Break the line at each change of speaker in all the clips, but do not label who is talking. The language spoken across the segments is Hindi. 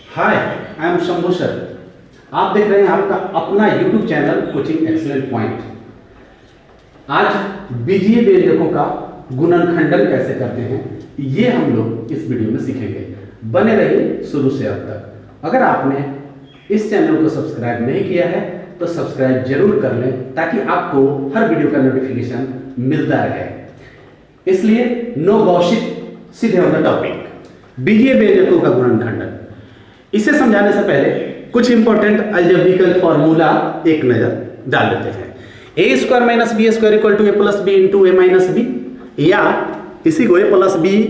Hi, I am Shambhu sir. आप देख रहे हैं आपका अपना YouTube channel coaching excellent point. आज बीजीय व्यंजकों का गुणनखंडन कैसे करते हैं ये हम लोग इस वीडियो में सीखेंगे। बने रहिए शुरू से अब तक। अगर आपने इस चैनल को सब्सक्राइब नहीं किया है तो सब्सक्राइब जरूर कर लें ताकि आपको हर वीडियो का नोटिफिकेशन मिलता रहे। इसलिए नो गॉसिप, सीधे ऑन द टॉपिक। बीजीय व्यंजकों का गुणनखंडन, इसे समझाने से पहले कुछ इंपॉर्टेंट अलजेब्रिकल फॉर्मूला एक नजर डाल लेते हैं। A square minus B square equal to A plus B into A minus B, या इसी को ए प्लस बी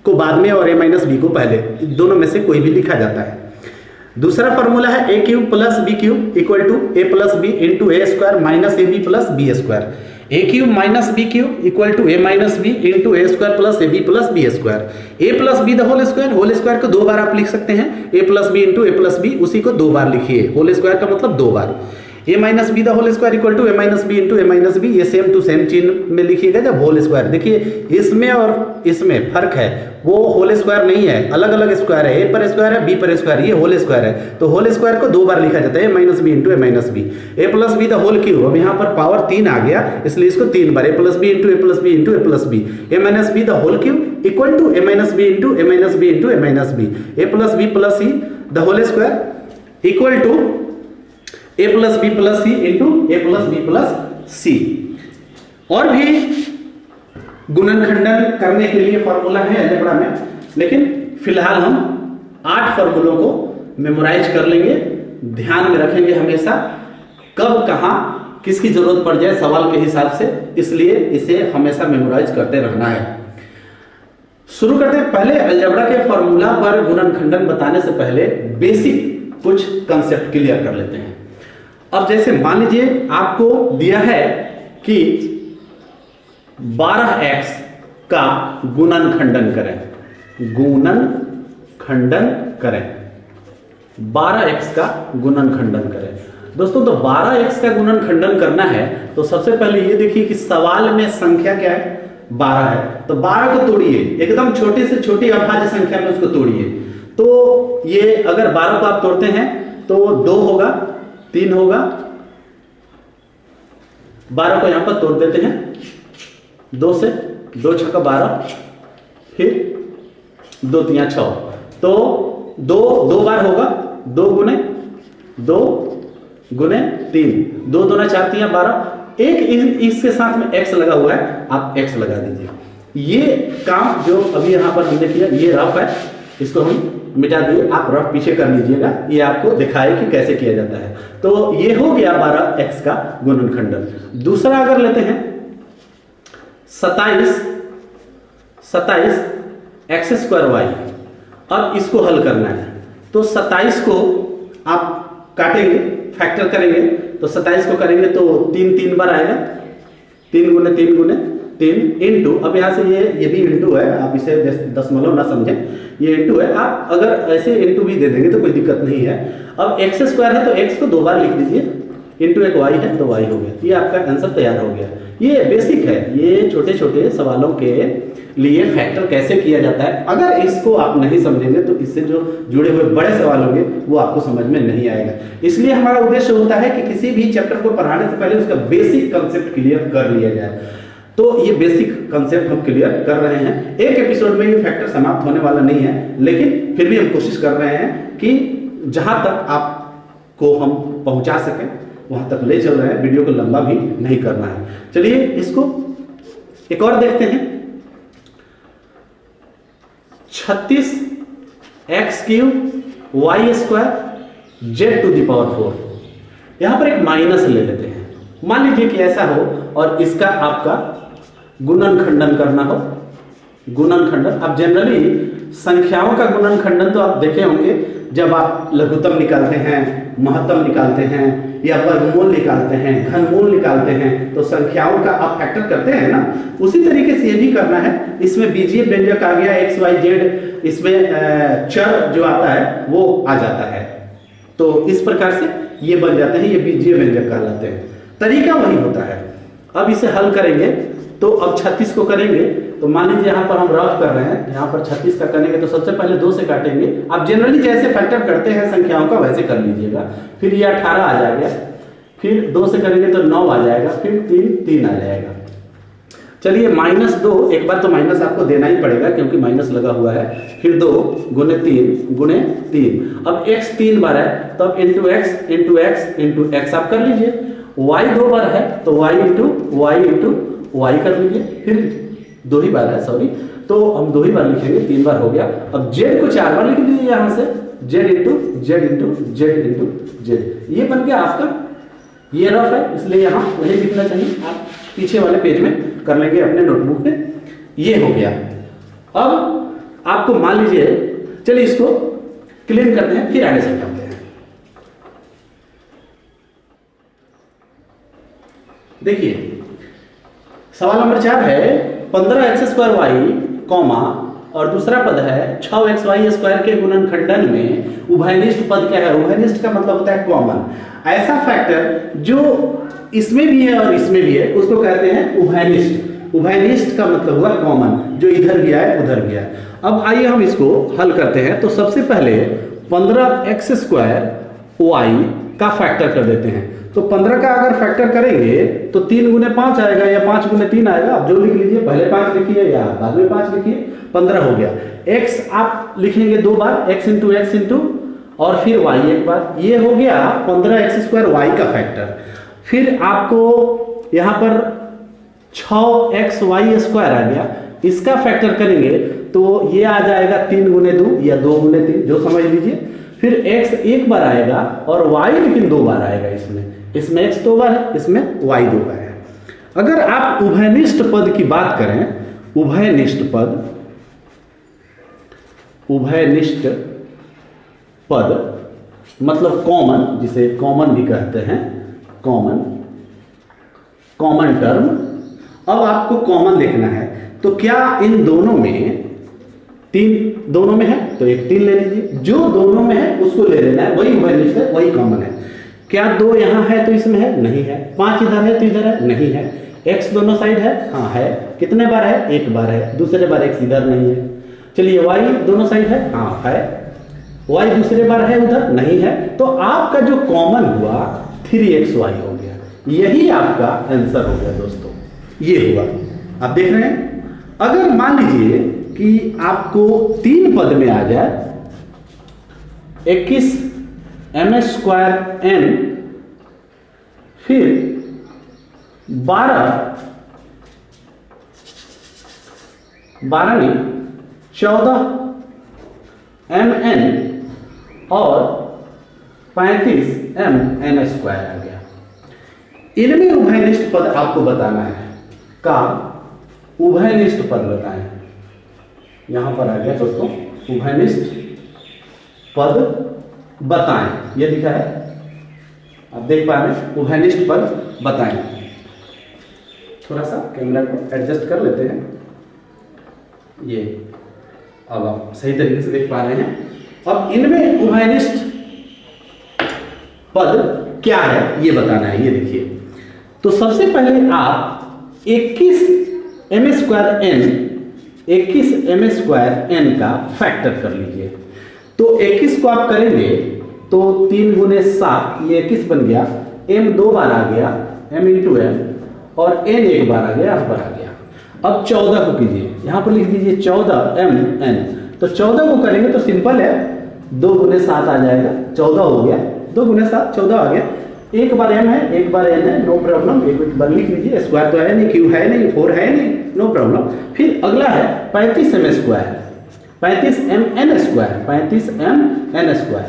को बाद में और ए माइनस बी को पहले, दोनों में से कोई भी लिखा जाता है। दूसरा फॉर्मूला है A cube plus B cube equal to A plus B into A square minus A B plus B square. A cube minus B cube equal to A minus B into A square plus A B plus B square. A plus B the whole square को दो बार आप लिख सकते हैं। A plus B into A plus B, उसी को दो बार लिखिए। होल स्क्वायर का मतलब दो बार। A minus B the whole square equal to A minus B into A minus B, ये सेम टू सेम चिन्ह में लिखिएगा जब होल स्क्वायर। देखिए इसमें और इसमें फर्क है, वो होल स्क्वायर नहीं है, अलग अलग स्क्वायर है। ए पर स्क्वायर है, बी पर स्क्वायर, ये होल स्क्वायर है। तो होल स्क्वायर को दो बार लिखा जाता है, A minus B into A minus B. A plus B the whole cube, अब यहाँ पर पावर 3 आ गया इसलिए इसको 3 बार, A plus B into A plus B into A plus B. A minus B the whole cube equal to A minus B into A minus B into A minus B. A plus B plus C the whole square equal to A plus B plus C into A plus B plus C. और भी गुणनखंडन करने के लिए फॉर्मूला है अलजेब्रा में, लेकिन फिलहाल हम 8 फॉर्मूलों को मेमोराइज कर लेंगे। ध्यान में रखेंगे हमेशा कब कहां किसकी जरूरत पड़ जाए सवाल के हिसाब से, इसलिए इसे हमेशा मेमोराइज करते रहना है। शुरू करते हैं। पहले अलजेब्रा के फॉर्मूला पर गुणनखंडन बताने से पहले बेसिक कुछ कंसेप्ट क्लियर कर लेते हैं। अब जैसे मान लीजिए आपको दिया है कि 12x का गुणनखंडन करें, गुणनखंडन करें, 12x का गुणनखंडन करें। दोस्तों तो 12x का गुणनखंडन करना है तो सबसे पहले ये देखिए कि सवाल में संख्या क्या है, 12 है। तो 12 को तोड़िए, एकदम छोटे से छोटी अभाज्य संख्या में उसको तोड़िए। तो ये अगर 12 को आप तोड़ते हैं तो 2 होगा, 3 होगा। 12 को यहां पर तोड़ देते हैं, 2 से 2 छक्का 12, फिर 2 3 6, तो 2 बार होगा, 2 गुने 2 गुने 3, 2 दूना 4 3 12। एक इसके साथ में x लगा हुआ है, आप x लगा दीजिए। ये काम जो अभी यहां पर हमने किया ये रफ है, इसको हम मिटा दिए, आप रफ पीछे कर लीजिएगा, ये आपको दिखाए कि कैसे किया जाता है। तो ये हो गया 12x का गुणनखंडन। दूसरा अगर लेते हैं 27 एक्स स्क्वायर वाई, अब इसको हल करना है। तो 27 को आप काटेंगे, फैक्टर करेंगे, तो 27 को करेंगे तो 3 बार आएगा, 3 गुने 3 गुने 3 इंटू, अब यहाँ से ये भी इंटू है, आप इसे दशमलव ना समझें, ये इंटू है। आप अगर ऐसे इंटू भी दे देंगे तो कोई दिक्कत नहीं है। अब एक्स स्क्वायर है तो एक्स को 2 बार लिख दीजिए, इंटू एक वाई है तो वाई हो गया। ये आपका आंसर तैयार हो गया। ये बेसिक है, ये छोटे छोटे सवालों के लिए फैक्टर कैसे किया जाता है। अगर इसको आप नहीं समझेंगे तो इससे जो जुड़े हुए बड़े सवाल होंगे वो आपको समझ में नहीं आएगा। इसलिए हमारा उद्देश्य होता है कि किसी भी चैप्टर को पढ़ाने से पहले उसका बेसिक कंसेप्ट क्लियर कर लिया जाए। तो ये बेसिक कंसेप्ट हम क्लियर कर रहे हैं। एक एपिसोड में ये फैक्टर समाप्त होने वाला नहीं है, लेकिन फिर भी हम कोशिश कर रहे हैं कि जहां तक आपको हम पहुंचा सकें वहां तक ले चल रहे हैं। वीडियो को लंबा भी नहीं करना है। चलिए इसको एक और देखते हैं। 36x cube Y square Z to the power 4। यहां पर एक माइनस ले लेते हैं। मान लीजिए कि ऐसा हो और इसका आपका गुणनखंडन करना हो। गुणनखंडन, अब जनरली संख्याओं का गुणनखंडन तो आप देखे होंगे, जब आप लघुत्तम निकालते हैं, महत्तम निकालते हैं, या वर्गमूल निकालते हैं, घनमूल निकालते हैं, तो संख्याओं का आप फैक्टर करते हैं ना, उसी तरीके से ये भी करना है। इसमें बीजीय व्यंजक आ गया x y z, इसमें चर जो आता है वो आ जाता है। तो इस प्रकार से ये बन जाते हैं, ये बीजीय व्यंजक कहलाते हैं। तरीका वही होता है। अब इसे हल करेंगे तो अब 36 को करेंगे तो मान लीजिए यहाँ पर हम रफ कर रहे हैं, यहाँ पर 36 का करेंगे तो सबसे पहले 2 से काटेंगे। आप जनरली जैसे फैक्टर करते हैं संख्याओं का वैसे कर लीजिएगा। फिर ये 18 आ जाएगा, फिर 2 से करेंगे तो 9 आ जाएगा, फिर 3 आ जाएगा। चलिए -2, एक बार तो माइनस आपको देना ही पड़ेगा क्योंकि माइनस लगा हुआ है। फिर 2 गुणे 3 अब x 3 बार है तो अब इंटू एक्स आप कर लीजिए। y 2 बार है तो y इंटू y कर लीजिए। फिर 2 ही बार है, सॉरी, तो हम 2 ही बार लिखेंगे, 3 बार हो गया। अब z को 4 बार लिख लीजिए यहाँ से, z इंटू z। ये बन गया आपका, ये रफ है इसलिए यहाँ वही लिखना चाहिए, आप पीछे वाले पेज में कर लेंगे अपने नोटबुक में। ये हो गया। अब आपको मान लीजिए, चलिए इसको क्लीन करते हैं फिर आगे समझाते हैं। देखिए सवाल नंबर 4 है 15x² कॉमा और दूसरा पद है 6xy² के गुणनखंडन में उभयनिष्ठ पद क्या है। उभयनिष्ठ का मतलब होता है कॉमन, ऐसा फैक्टर जो इसमें भी है और इसमें भी है उसको कहते हैं उभयनिष्ठ। उभयनिष्ठ का मतलब हुआ कॉमन, जो इधर गया है उधर गया है। अब आइए हम इसको हल करते हैं। तो सबसे पहले 15x² का फैक्टर कर देते हैं। तो 15 का अगर फैक्टर करेंगे तो 3 गुने 5 आएगा या 5 गुने 3 आएगा, आप जो लिख लीजिए, पहले 5 लिखिए या बाद में 5 लिखिए। 15 हो गया। x आप लिखेंगे 2 बार, x इंटू और फिर y एक बार। ये हो गया 15x² का फैक्टर। फिर आपको यहाँ पर 6xy² आ गया, इसका फैक्टर करेंगे तो ये आ जाएगा 3 गुने 2 या 2 गुने 3, जो समझ लीजिए। फिर x एक बार आएगा और y लेकिन 2 बार आएगा। इसमें x 2 बार है, इसमें y 2 बार है। अगर आप उभयनिष्ठ पद की बात करें, उभयनिष्ठ पद मतलब कॉमन, जिसे कॉमन भी कहते हैं, कॉमन टर्म। अब आपको कॉमन देखना है तो क्या इन दोनों में 3 दोनों में है तो एक 3 ले लीजिए, जो दोनों में है उसको ले लेना है, वही उभयनिष्ठ है, वही कॉमन है। क्या 2 यहाँ है तो इसमें है, नहीं है। 5 इधर है तो इधर है, नहीं है। x दोनों साइड है, हाँ है। कितने बार है, 1 बार है। दूसरे बार x इधर नहीं है। चलिए y दोनों साइड है, हाँ है। y दूसरे बार है उधर, नहीं है। तो आपका जो कॉमन हुआ 3xy हो गया। यही आपका आंसर हो गया दोस्तों, ये हुआ। आप देख रहे हैं। अगर मान लीजिए कि आपको 3 पद में आ जाए 21 m² फिर 12 नहीं 14 mn और 35 mn² आ गया। इनमें उभयनिष्ठ पद आपको बताना है। का उभयनिष्ठ पद बताएं। यहां पर आ गया दोस्तों, उभयनिष्ठ पद बताएं, ये लिखा है, आप देख पा रहे हैं। उभयनिष्ठ पद बताएं। थोड़ा सा कैमरा को एडजस्ट कर लेते हैं, ये अब आप सही तरीके से देख पा रहे हैं। अब इनमें उभयनिष्ठ पद क्या है ये बताना है। ये देखिए, तो सबसे पहले आप 21 m² n का फैक्टर कर लीजिए। तो 21 को आप करेंगे तो 3 गुने 7, ये 21 बन गया। m 2 बार आ गया, m इंटू m, और n एक बार आ गया, यहाँ पर आ गया। अब 14 को कीजिए, यहाँ पर लिख दीजिए 14 mn। तो 14 को करेंगे तो सिंपल है, 2 गुने 7 आ जाएगा, 14 हो गया। 2 गुने 7 14 आ गया। एक बार m है, एक बार n है, नो प्रॉब्लम। एक बार लिख लीजिए, स्क्वायर तो है नहीं, क्यू है नहीं, 4 है नहीं, नो प्रॉब्लम। फिर अगला है 35 m², 35 mn²।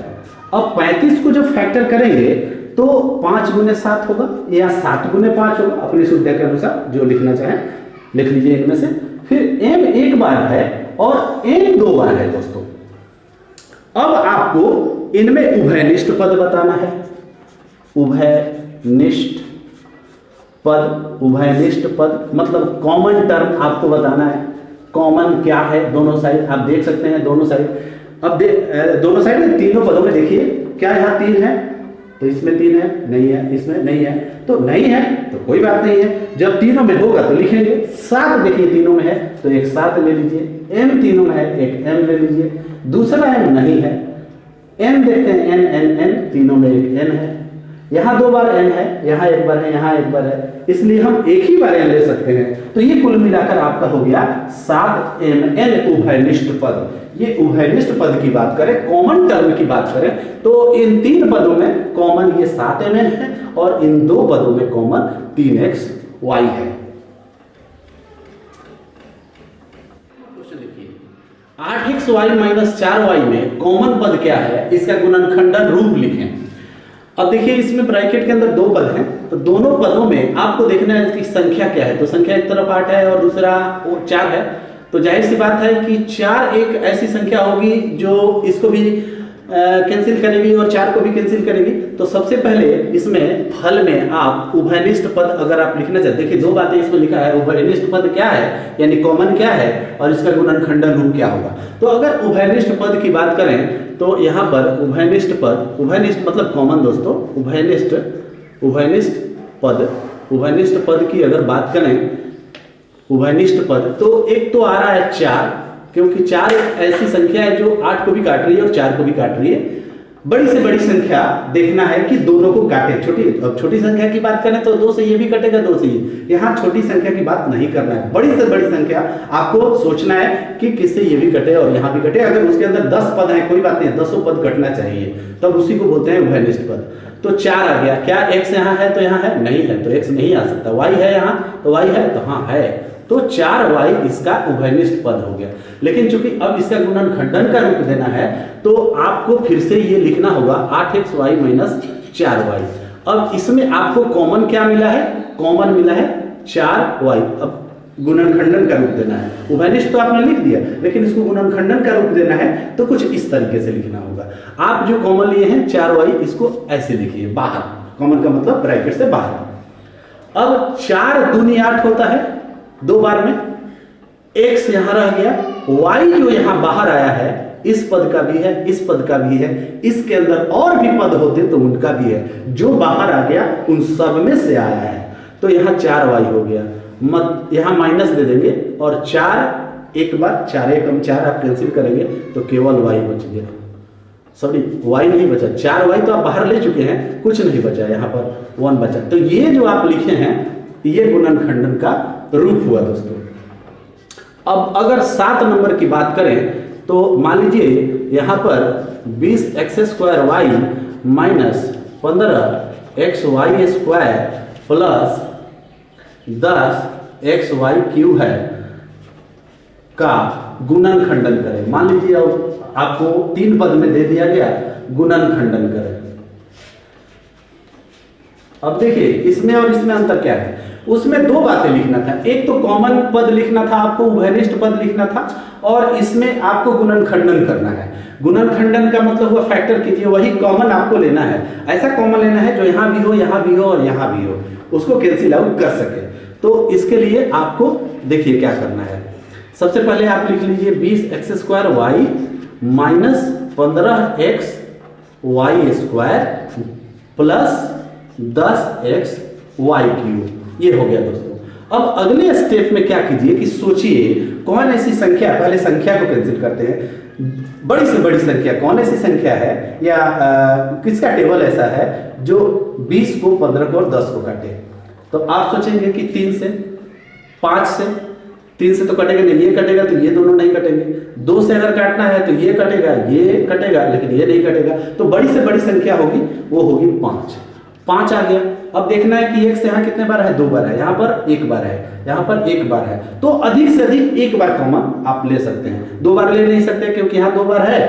अब 35 को जब फैक्टर करेंगे तो 5 गुने 7 होगा या 7 गुने 5 होगा, अपनी सुविधा के अनुसार जो लिखना चाहें लिख लीजिए इनमें से। फिर m एक बार है और n 2 बार है दोस्तों। अब आपको इनमें उभयनिष्ठ पद बताना है। उभयनिष्ठ पद मतलब कॉमन टर्म आपको बताना है। कॉमन क्या है, दोनों साइड आप देख सकते हैं, दोनों साइड। अब दोनों साइड में तीनों पदों में देखिए क्या यहाँ 3 है, तो इसमें 3 है, नहीं है, इसमें नहीं है, तो नहीं है तो कोई बात नहीं है। जब तीनों में होगा तो लिखेंगे। 7 देखिए तीनों में है तो एक 7 ले लीजिए, m तीनों में है एक m ले लीजिए, दूसरा m नहीं है, n देखते हैं n तीनों में एक n है, यहाँ 2 बार n है, यहाँ एक बार है, यहाँ एक बार है, इसलिए हम एक ही बार n ले सकते हैं। तो ये कुल मिलाकर आपका हो गया 7mn उभयनिष्ठ पद। ये उभयनिष्ठ पद की बात करें, कॉमन टर्म की बात करें तो इन 3 पदों में कॉमन ये 7mn है और इन 2 पदों में कॉमन 3xy है। क्वेश्चन देखिए 8xy माइनस 4y में कॉमन पद क्या है, इसका गुणनखंडन रूप लिखें। अब देखिए इसमें ब्रैकेट के अंदर 2 पद हैं, तो दोनों पदों में आपको देखना है इसकी संख्या क्या है। तो संख्या एक तरफ 8 है और दूसरा 4 है, तो जाहिर सी बात है कि 4 एक ऐसी संख्या होगी जो इसको भी कैंसिल करेगी और 4 को भी कैंसिल करेगी। तो सबसे पहले इसमें फल में आप उभयनिष्ठ पद अगर आप लिखना चाहते, देखिए 2 बातें इसमें लिखा है, उभयनिष्ठ पद क्या है यानी कॉमन क्या है और इसका गुणनखंडन रूप क्या होगा। तो अगर उभयनिष्ठ पद की बात करें तो यहाँ पर उभयनिष्ठ पद, उभयनिष्ठ मतलब कॉमन दोस्तों, उभयनिष्ठ पद की अगर बात करें, उभयनिष्ठ पद तो एक तो आ रहा है 4, क्योंकि 4 ऐसी संख्या है जो 8 को भी काट रही है और 4 को भी काट रही है। बड़ी से बड़ी संख्या देखना है कि दोनों को काटे। छोटी संख्या की बात करें तो 2 से ये भी कटेगा, 2 से ये। यहाँ छोटी संख्या की बात नहीं करना है, बड़ी से बड़ी संख्या आपको सोचना है कि किससे ये भी कटे और यहाँ भी कटे। अगर उसके अंदर 10 पद है कोई बात नहीं, 10 पद कटना चाहिए, तब उसी को बोलते हैं उभयनिष्ठ पद। तो 4 आ गया, क्या x यहाँ है तो यहाँ है, नहीं है तो x नहीं आ सकता, y है यहाँ तो y है तो हाँ है, तो 4y इसका उभयनिष्ठ पद हो गया। लेकिन चूंकि अब इसका गुणनखंडन का रूप देना है तो आपको फिर से ये लिखना होगा 8xy माइनस 4y। अब इसमें आपको कॉमन क्या मिला है, कॉमन मिला है 4y। अब गुणनखंडन का रूप देना है, उभयनिष्ठ तो आपने लिख दिया, लेकिन इसको गुणनखंडन का रूप देना है तो कुछ इस तरीके से लिखना होगा। आप जो कॉमन लिए हैं 4y, इसको ऐसे लिखिए बाहर, कॉमन का मतलब ब्रैकेट से बाहर। अब 4 दूनी 8 होता है 2 बार में, x यहां रह गया, y जो यहां बाहर आया है इस पद का भी है, इस पद का भी है, इसके अंदर और भी पद होते तो उनका भी है, जो बाहर आ गया उन सब में से आया है। तो यहां 4y हो गया, मत यहां माइनस दे देंगे और 4 एक बार 4 एक हम 4 आप कैंसिल करेंगे तो केवल y बच गया, सॉरी y नहीं बचा, 4y तो आप बाहर ले चुके हैं, कुछ नहीं बचा, यहाँ पर 1 बचा। तो ये जो आप लिखे हैं ये गुणनखंडन का रूप हुआ दोस्तों। अब अगर 7 नंबर की बात करें तो मान लीजिए यहाँ पर 20x² minus 15xy² plus 10xy³ है का गुणनखंडन करें। मान लीजिए अब आपको 3 पद में दे दिया गया, गुणनखंडन करें। अब देखिए इसमें और इसमें अंतर क्या है, उसमें 2 बातें लिखना था, एक तो कॉमन पद लिखना था आपको, उभयनिष्ठ पद लिखना था, और इसमें आपको गुणनखंडन करना है। गुणनखंडन का मतलब हुआ फैक्टर कीजिए, वही कॉमन आपको लेना है, ऐसा कॉमन लेना है जो यहाँ भी हो, यहाँ भी हो और यहाँ भी हो, उसको कैंसिल आउट कर सके। तो इसके लिए आपको देखिए क्या करना है। सबसे पहले आप लिख लीजिए 20x² minus 15xy² plus 10xy³, ये हो गया दोस्तों। अब अगले स्टेप में क्या कीजिए कि सोचिए कौन ऐसी संख्या, पहले संख्या को कैंसिल करते हैं, बड़ी से बड़ी संख्या कौन ऐसी संख्या है या किसका टेबल ऐसा है जो 20 को 15 को और 10 को काटे। तो आप सोचेंगे कि 3 से 5 से, 3 से तो कटेगा नहीं, ये कटेगा तो ये दोनों नहीं कटेंगे, 2 से अगर काटना है तो ये कटेगा लेकिन ये नहीं कटेगा। तो बड़ी से बड़ी संख्या होगी वो होगी 5 आ गया। अब देखना है कि x यहाँ कितने बार है, 2 बार है, यहाँ पर 1 बार है, यहाँ पर 1 बार है, तो अधिक से अधिक 1 बार कॉमन आप ले सकते हैं, 2 बार ले नहीं सकते क्योंकि यहाँ 2 बार है,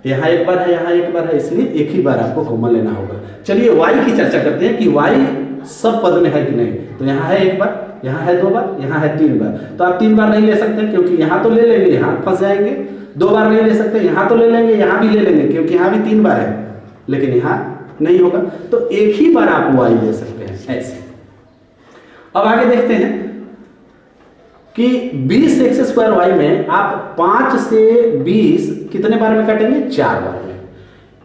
यहाँ 1 बार है, यहाँ 1 बार है, इसलिए एक ही बार आपको कॉमन लेना होगा। चलिए y की चर्चा करते हैं कि y सब पद में है कि नहीं। तो यहाँ है 1 बार, यहाँ है 2 बार, यहाँ है 3 बार। तो आप 3 बार नहीं ले सकते क्योंकि यहाँ तो ले लेंगे, यहाँ फंस जाएंगे। 2 बार नहीं ले सकते, यहाँ तो ले लेंगे, यहाँ भी ले लेंगे क्योंकि यहाँ भी 3 बार है, लेकिन यहाँ नहीं होगा। तो एक ही बार आप y ले सकते हैं ऐसे। अब आगे देखते हैं कि 20x² में आप 5 से 20 कितने बार में काटेंगे, 4 बार में।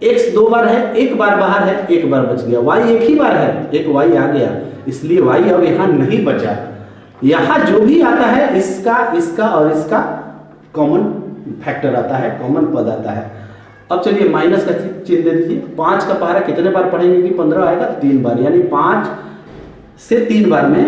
x 2 बार है, एक बार बाहर है, एक बार बच गया। y एक ही बार है, एक y आ गया, इसलिए y अब यहाँ नहीं बचा। यहाँ जो भी आता है इसका इसका और इसका कॉमन फैक्टर आता है, कॉमन पद आता है। अब चलिए माइनस का चिन्ह दे दीजिए। 5 का पहाड़ा कितने बार पढ़ेंगे कि 15 आएगा? 3 बार, यानी 5 से 3 बार में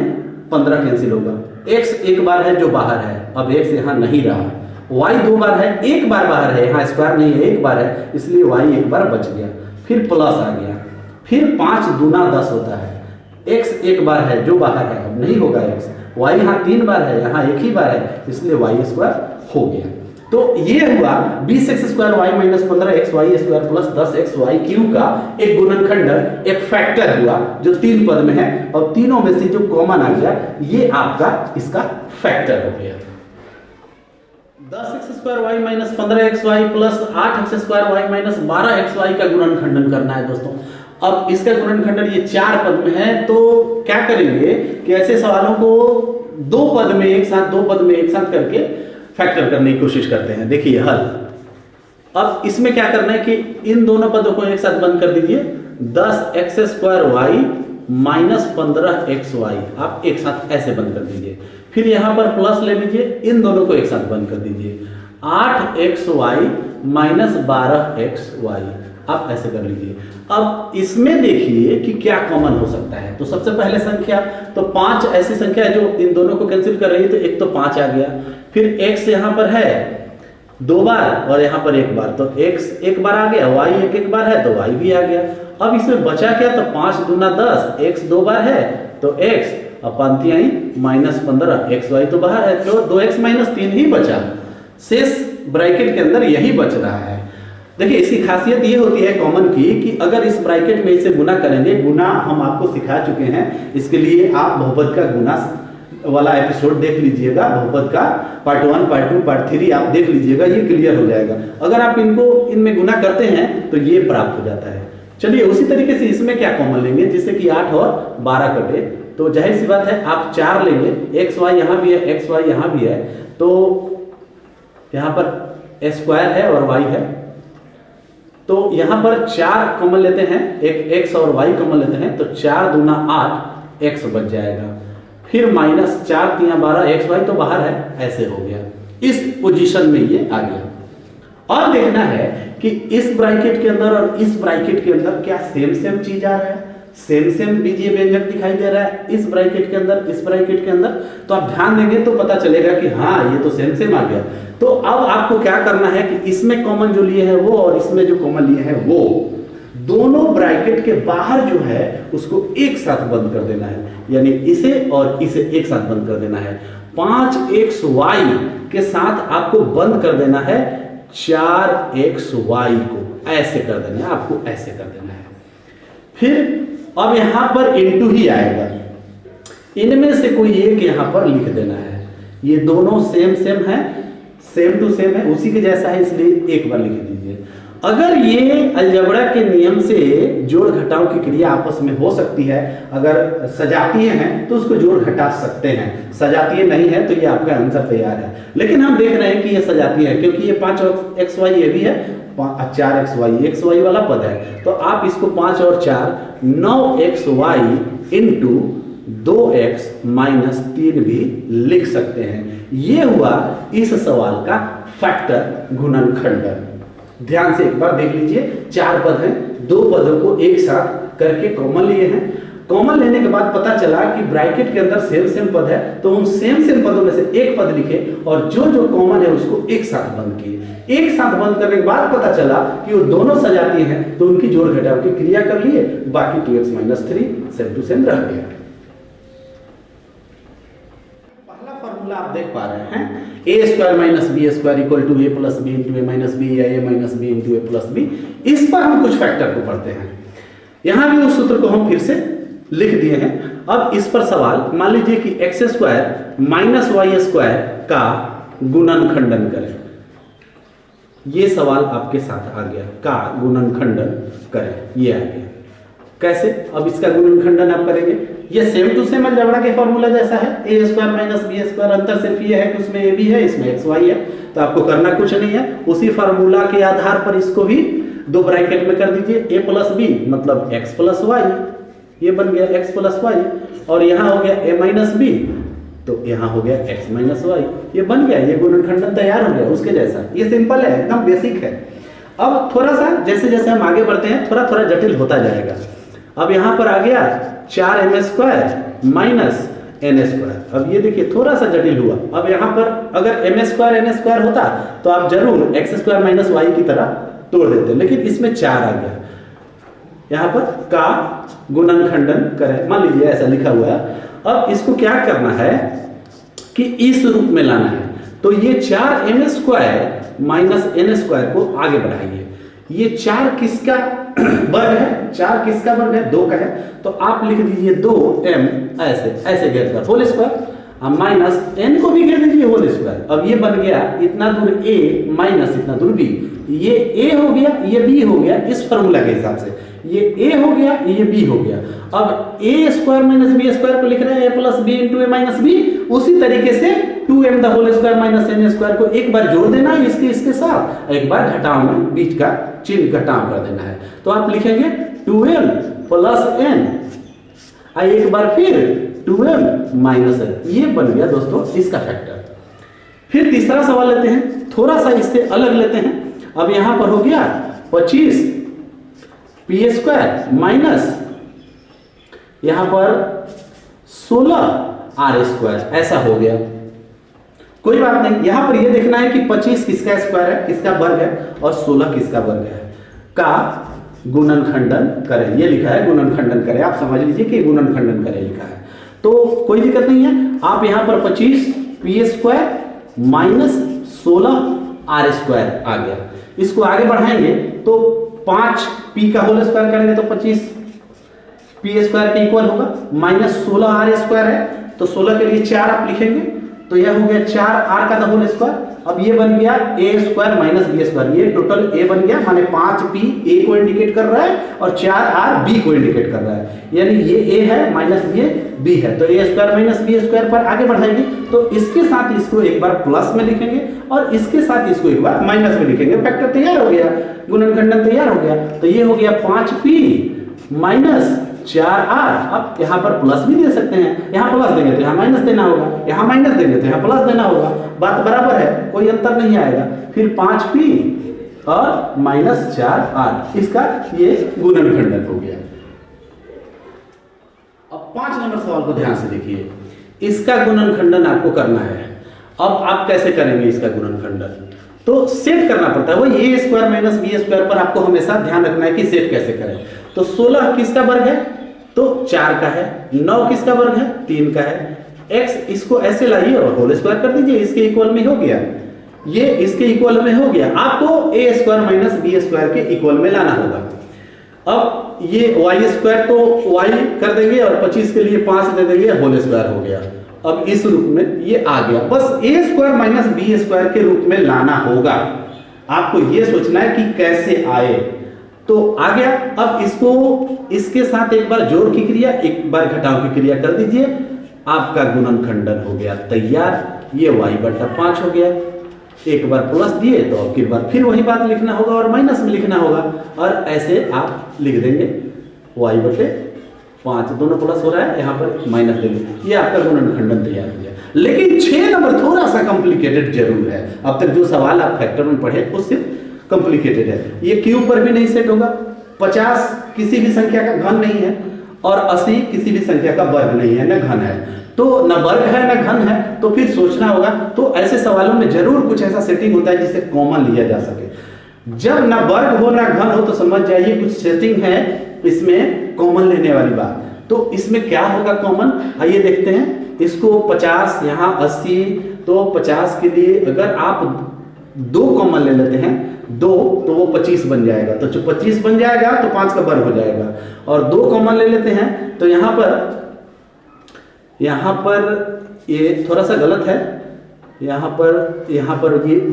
15 कैंसिल होगा। x एक बार है जो बाहर है, अब x यहाँ नहीं रहा। y 2 बार है, एक बार बाहर है, यहाँ स्क्वायर नहीं है, एक बार है, इसलिए y एक बार बच गया। फिर प्लस आ गया, फिर 5 दूना 10 होता है। x एक बार है जो बाहर है, अब नहीं होगा x। y यहाँ 3 बार है, यहाँ एक ही बार है, इसलिए y स्क्वायर हो गया। तो ये हुआ 20x square y minus 15xy square plus 10xy cube का एक गुणनखंड, एक फैक्टर हुआ जो 3 पद में है, और तीनों में से जो कॉमन आ गया ये आपका इसका फैक्टर हो गया। 10x square y minus 15xy plus 8x square y minus 12xy का गुणनखंडन करना है दोस्तों। अब इसका गुणनखंडन ये 4 पद में है, तो क्या करेंगे कि ऐसे सवालों को 2 पद में एक साथ, 2 पद में एक साथ करके फैक्टर करने की कोशिश करते हैं। देखिए हल। अब इसमें क्या करना है कि इन दोनों पदों को एक साथ बंद कर दीजिए। 10x square y minus 15xy आप एक साथ ऐसे बंद कर दीजिए। फिर यहां पर प्लस ले लीजिए, इन दोनों को एक साथ बंद कर दीजिए। 8xy माइनस 12xy आप ऐसे कर लीजिए। अब इसमें देखिए कि क्या कॉमन हो सकता है। तो सबसे पहले संख्या, तो 5 ऐसी संख्या है जो इन दोनों को कैंसिल कर रही है, तो एक तो 5 आ गया। फिर x यहाँ पर है 2 बार और यहाँ पर 1 बार, तो x एक बार आ गया, y एक बार है तो y भी आ गया। अब इसमें बचा क्या? तो 5 दूना 10, x 2 बार है तो x, अब पंक्ति आई माइनस 15, xy तो बाहर है, तो 2x माइनस 3 ही बचा। शेष ब्रैकेट के अंदर यही बच रहा है। देखिए इसकी खासियत ये होती है कॉमन की कि अगर इस ब्रैकेट में इसे गुना करेंगे, गुना हम आपको सिखा चुके हैं, इसके लिए आप बहुपद का गुना वाला एपिसोड देख लीजिएगा, बहुपद का पार्ट 1, पार्ट 2, पार्ट 3 आप देख लीजिएगा, ये क्लियर हो जाएगा। अगर आप इनमें गुना करते हैं तो ये प्राप्त हो जाता है। चलिए उसी तरीके से इसमें क्या कॉमन लेंगे, जिससे कि 8 और 12 कटे, तो जाहिर सी बात है आप 4 लेंगे, xy यहाँ भी है, xy यहाँ भी है, तो यहाँ पर स्क्वायर है और y है, तो यहां पर 4 कॉमन लेते हैं, एक x और y कॉमन लेते हैं, तो 4 दूना 8 x बच जाएगा। फिर माइनस 4 3 12 xy तो बाहर है, ऐसे हो गया। इस पोजीशन में ये आ गया। और देखना है कि इस ब्रैकेट के अंदर और इस ब्रैकेट के अंदर क्या सेम चीज आ रहा है, सेम बीजीय व्यंजक दिखाई दे रहा है इस ब्रैकेट के अंदर, इस ब्रैकेट के अंदर, तो आप ध्यान देंगे तो पता चलेगा कि हाँ ये तो सेम आ गया। तो अब आपको क्या करना है कि इसमें कॉमन जो लिए है वो और इसमें जो कॉमन लिए है वो, दोनों ब्रैकेट के बाहर जो है उसको एक साथ बंद कर देना है, यानी इसे और इसे एक साथ बंद कर देना है। 5xy के साथ आपको बंद कर देना है 4xy को, ऐसे कर देना है, आपको ऐसे कर देना है। फिर अब यहां पर इनटू ही आएगा, इनमें से कोई एक यहां पर लिख देना है। ये दोनों सेम है, सेम टू सेम है, उसी के जैसा है, इसलिए एक बार लिख दीजिए। अगर ये अलजेब्रा के नियम से जोड़ घटाव की क्रिया आपस में हो सकती है, अगर सजातीय हैं तो उसको जोड़ घटा सकते हैं, सजातीय नहीं है तो ये आपका आंसर तैयार है। लेकिन हम देख रहे हैं कि ये सजातीय है, क्योंकि ये 5xy ये भी है, 4xy वाला पद है, तो आप इसको 5 और 4 9xy इंटू 2x माइनस 3 भी लिख सकते हैं। ये हुआ इस सवाल का फैक्टर गुणनखंडन। ध्यान से एक बार देख लीजिए, 4 पद हैं, 2 पदों को एक साथ करके कॉमन लिए हैं। कॉमन लेने के बाद पता चला कि ब्रैकेट के अंदर सेम पद है, तो उन सेम पदों में से एक पद लिखे और जो कॉमन है उसको एक साथ बंद किए। एक साथ बंद करने के बाद पता चला कि वो दोनों सजाती हैं, तो उनकी जोड़ घटाव की क्रिया कर लिए, बाकी 2x minus 3 same to same रह गया। पहला फॉर्मूला आप देख पा रहे हैं, a square minus B square equal to a plus B into A minus B या a minus B into A plus B. इस पर हम कुछ फैक्टर को पढ़ते हैं। यहां भी उस सूत्र को हम फिर से लिख दिए हैं। अब इस पर सवाल, मान लीजिए कि X square minus Y square का गुणनखंडन करें। ये सवाल आपके साथ आ गया, का गुणनखंडन करें, ये आ गया। कैसे? अब इसका गुणनखंडन आप करेंगे, ये सेम टू सेम अलजेब्रा के फॉर्मूला जैसा है, ए स्क्वायर माइनस बी स्क्वायर, अंतर सिर्फ ये है कि उसमें ए भी है, इसमें एक्स वाई है, तो आपको करना कुछ नहीं है। उसी फार्मूला के आधार पर इसको भी दो ब्रैकेट में कर दीजिए a प्लस बी मतलब x प्लस वाई, ये बन गया x प्लस वाई, और यहाँ हो गया a माइनस बी तो यहाँ हो गया x माइनस वाई, ये बन गया, ये गुणनखंडन तैयार हो गया उसके जैसा। ये सिंपल है, एकदम बेसिक है। अब थोड़ा सा जैसे जैसे हम आगे बढ़ते हैं थोड़ा थोड़ा जटिल होता जाएगा। अब यहाँ पर आ गया 4m² माइनस n²। अब ये देखिए थोड़ा सा जटिल हुआ। अब यहाँ पर अगर m² n² होता तो आप जरूर x² माइनस वाई की तरह तोड़ देते, लेकिन इसमें 4 आ गया। यहाँ पर का गुणनखंडन करें, मान लीजिए ऐसा लिखा हुआ है। अब इसको क्या करना है कि इस रूप में लाना है, तो ये 4m² माइनस n² को आगे बढ़ाइए। ये 4 किसका वर्ग है? 4 किसका वर्ग है? 2 का है, तो आप लिख दीजिए 2m ऐसे ऐसे घेर कर होल स्क्वायर, माइनस n को भी घेर दीजिए होल स्क्वायर। अब ये बन गया इतना दूर a माइनस इतना दूर b, ये a हो गया ये b हो गया इस फॉर्मूला के हिसाब से, ये a हो गया ये b हो गया। अब a² माइनस b² को लिख रहे हैं a plus b into a minus b, उसी तरीके से 2m the whole square minus n² को एक बार जोड़ देना है इसके साथ, एक बार घटाव में बीच का चिन्ह घटाव कर देना है। तो आप लिखेंगे 2m प्लस n, एक बार फिर 2m माइनस n, ये बन गया दोस्तों इसका फैक्टर। फिर तीसरा सवाल लेते हैं, थोड़ा सा इससे अलग लेते हैं। अब यहां पर हो गया 25p² माइनस यहां पर 16r², ऐसा हो गया। कोई बात नहीं, यहां पर यह देखना है कि 25 किसका स्क्वायर है, किसका वर्ग है, और 16 किसका वर्ग है। का गुणनखंडन करें, ये लिखा है गुणनखंडन करें, आप समझ लीजिए कि गुणनखंडन करें लिखा है, तो कोई दिक्कत नहीं है। आप यहां पर 25p² माइनस 16r² आ गया। इसको आगे बढ़ाएंगे तो 5p का होल स्क्वायर करेंगे तो 25p² के इक्वल होगा, माइनस 16r² है तो 16 के लिए 4 आप लिखेंगे, तो यह हो गया 4r का होल स्क्वायर। अब ये बन गया a² माइनस b², ये टोटल a बन गया, माने 5p a को इंडिकेट कर रहा है और 4r b को इंडिकेट कर रहा है, यानी ये a है माइनस ये b है, तो a² माइनस b² पर आगे बढ़ाएंगे तो इसके साथ इसको एक बार प्लस में लिखेंगे और इसके साथ इसको एक बार माइनस में लिखेंगे, फैक्टर तैयार हो गया, गुणनखंडन तैयार हो गया। तो ये हो गया 5p माइनस 4r। अब यहाँ पर प्लस भी दे सकते हैं, यहाँ प्लस देंगे तो यहाँ माइनस देना होगा, यहाँ माइनस देंगे तो यहाँ प्लस देना होगा, बात बराबर है, कोई अंतर नहीं आएगा। फिर 5p और माइनस 4r, इसका ये गुणनखंडन हो गया। अब 5 नंबर सवाल को ध्यान से देखिए, इसका गुणनखंडन आपको करना है। अब आप कैसे करेंगे इसका गुणनखंडन? तो सेट करना पड़ता है, वही a² माइनस b² पर आपको हमेशा ध्यान रखना है कि सेट कैसे करें। तो 16 किसका वर्ग है? तो 4 का है। 9 किसका वर्ग है? 3 का है। x इसको ऐसे लाइए और होल स्क्वायर कर दीजिए, इसके इक्वल में हो गया, ये इसके इक्वल में हो गया। आपको a² माइनस b² के इक्वल में लाना होगा। अब ये y² तो y कर देंगे और 25 के लिए 5 दे देंगे, होल स्क्वायर हो गया। अब इस रूप में ये आ गया, बस a² माइनस b² के रूप में लाना होगा। आपको ये सोचना है कि कैसे आए, तो आ गया। अब इसको इसके साथ एक बार जोड़ की क्रिया एक बार घटाव की क्रिया कर दीजिए, आपका गुणनखंडन हो गया तैयार। ये y/5 हो गया, एक बार प्लस दिए तो अब की बार फिर वही बात लिखना होगा और माइनस में लिखना होगा, और ऐसे आप लिख देंगे y/5, दोनों प्लस हो रहा है, यहाँ पर माइनस देंगे, ये आपका गुणनखंडन तैयार हो गया। लेकिन 6 नंबर थोड़ा सा कॉम्प्लिकेटेड जरूर है। अब तक जो सवाल आप फैक्टर में पढ़े उससे कॉम्प्लिकेटेड है। ये क्यू पर भी नहीं सेट होगा, 50 किसी भी संख्या का घन नहीं है और 80 किसी भी संख्या का वर्ग नहीं है, न घन है, तो न वर्ग है न घन है, तो फिर सोचना होगा। तो ऐसे सवालों में जरूर कुछ ऐसा सेटिंग होता है जिसे कॉमन लिया जा सके। जब न वर्ग हो न घन हो तो समझ जाइए कुछ सेटिंग है इसमें कॉमन लेने वाली बात। तो इसमें क्या होगा कॉमन, आइए देखते हैं। इसको 50 यहाँ 80, तो 50 के लिए अगर आप 2 कॉमन ले लेते हैं, 2 तो वो 25 बन जाएगा, तो जो 25 बन जाएगा तो 5 का वर्ग हो जाएगा। और 2 कॉमन ले लेते हैं तो यहाँ पर ये थोड़ा सा गलत है, यहाँ पर ये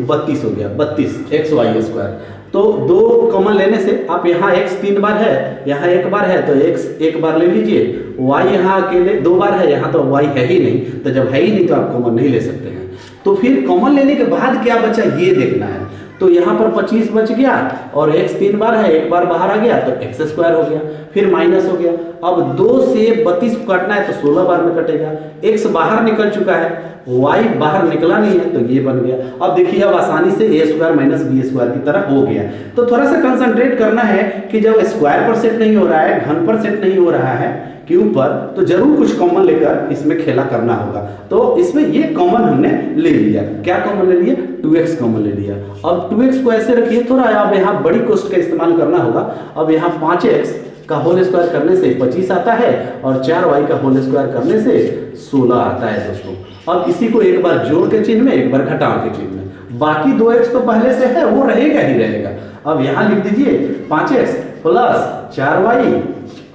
32 हो गया, 32 xy²। तो 2 कॉमन लेने से आप यहाँ x 3 बार है, यहाँ 1 बार है, तो x 1 बार ले लीजिए, y यहाँ अकेले 2 बार है, यहाँ तो y है ही नहीं, तो जब है ही नहीं तो आप कॉमन नहीं ले सकते हैं। तो फिर कॉमन लेने के बाद क्या बचा ये देखना है। तो यहाँ पर 25 बच गया और x 3 बार है, एक बार बाहर आ गया तो x स्क्वायर हो गया, फिर माइनस हो गया। अब 2 से 32 को काटना है तो 16 बार में कटेगा। x बाहर निकल चुका है, y बाहर निकला नहीं है तो ये बन गया। अब देखिए अब आसानी से a square minus B square की तरह हो गया। तो थोड़ा सा कंसंट्रेट करना है कि जब स्क्वायर पर सेट नहीं हो रहा है, घन पर सेट नहीं हो रहा है क्यों पर, तो जरूर कुछ कॉमन लेकर इसमें खेला करना होगा। तो इसमें ये कॉमन हमने ले लिया। क्या कॉमन ले लिया? 2x कॉमन ले लिया। अब 2x को ऐसे रखिए, थोड़ा अब यहाँ बड़ी कोष्ट का इस्तेमाल करना होगा। अब यहाँ 5x का होल स्क्वायर करने से 25 आता है और 4y का होल स्क्वायर करने से 16 आता है दोस्तों। अब इसी को एक बार जोड़ के चिन्ह में, एक बार घटाव के चिन्ह में। बाकी 2x तो पहले से है, वो रहेगा ही रहेगा। अब यहाँ लिख दीजिए 5x प्लस 4y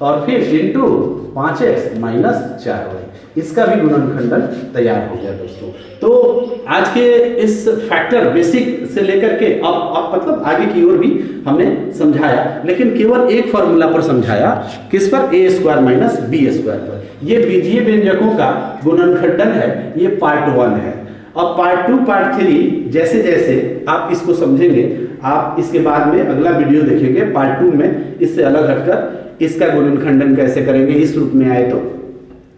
और फिर इंटू 5x माइनस 4y। इसका भी गुणनखंडन तैयार हो गया दोस्तों। तो आज के इस फैक्टर बेसिक से लेकर के अब मतलब आगे की ओर भी हमने समझाया, लेकिन केवल एक फॉर्मूला पर समझाया। किस पर? a square minus B square पर। ये बीजीय व्यंजकों का गुणनखंडन है, ये पार्ट 1 है। अब पार्ट 2 पार्ट 3 जैसे जैसे आप इसको समझेंगे, आप इसके बाद में अगला वीडियो देखेंगे पार्ट 2 में इससे अलग हटकर इसका गुणनखंडन कैसे करेंगे इस रूप में आए तो।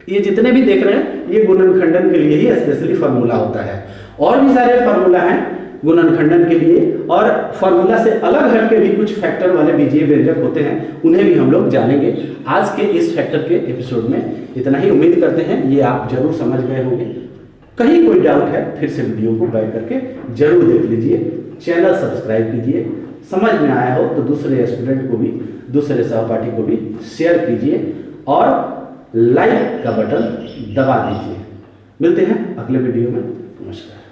ये जितने भी देख रहे हैं ये गुणनखंडन के लिए ही स्पेशली फार्मूला होता है। और भी सारे फार्मूला हैं गुणनखंडन के लिए, और फार्मूला से अलग हटके भी कुछ फैक्टर वाले बीजीय व्यंजक होते हैं, उन्हें भी हम लोग जानेंगे। आज के इस फैक्टर के एपिसोड में इतना ही। उम्मीद करते हैं ये आप जरूर समझ गए होंगे। कहीं कोई डाउट है फिर से वीडियो को बैक करके जरूर देख लीजिए, चैनल सब्सक्राइब कीजिए। समझ में आया हो तो दूसरे स्टूडेंट को भी, दूसरे सहपाठी को भी शेयर कीजिए और लाइक का बटन दबा दीजिए। मिलते हैं अगले वीडियो में। नमस्कार।